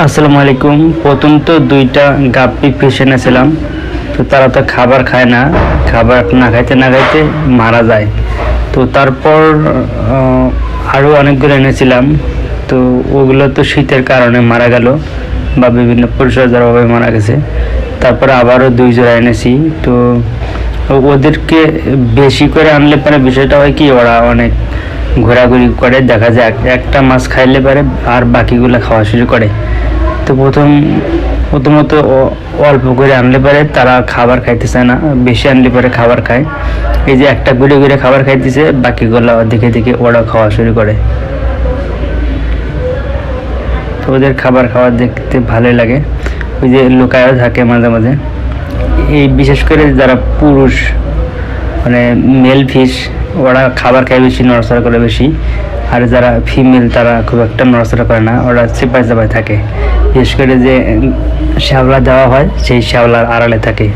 আসসালামু আলাইকুম। প্রথম তো দুইটা গাপ্পি ফিশ এনেছিলাম, তো তারা তো খাবার খায় না, খাবার না খাইতে না খাইতে মারা যায়। তো তারপর আরও অনেকগুলো এনেছিলাম, তো ওগুলো তো শীতের কারণে মারা গেল বা বিভিন্ন পরিচর্যার অভাবে মারা গেছে। তারপরে আবারও দুই জোড়া এনেছি। তো ওদেরকে বেশি করে আনলে পরে বিষয়টা হয় কি, ওরা অনেক ঘোরাঘুরি করে, দেখা যায় একটা মাছ খাইলে পারে আর বাকিগুলো খাওয়া শুরু করে। তো প্রথমত অল্প করে আনলে পারে তারা খাবার খাইতে চায় না, বেশি আনলে পরে খাবার খায়। এই যে একটা ঘুরে ঘুরে খাবার খাইতেছে, বাকিগুলো দেখে দেখে ওরা খাওয়া শুরু করে। তো ওদের খাবার খাওয়া দেখতে ভালোই লাগে, ওই যে লুকায়ও থাকে মাঝে মাঝে। এই বিশেষ করে যারা পুরুষ মানে মেল ফিশ, ওরা খাবার খায় বেশি, নড়াচড়া করে বেশি। আর যারা ফিমেল তারা খুব একটা নড়াচড়া করে না, ওরা চেপায় চেপায় থাকে। বিশেষ করে যে শ্যাওলা দেওয়া হয় সেই শ্যাওলার আড়ালে থাকে।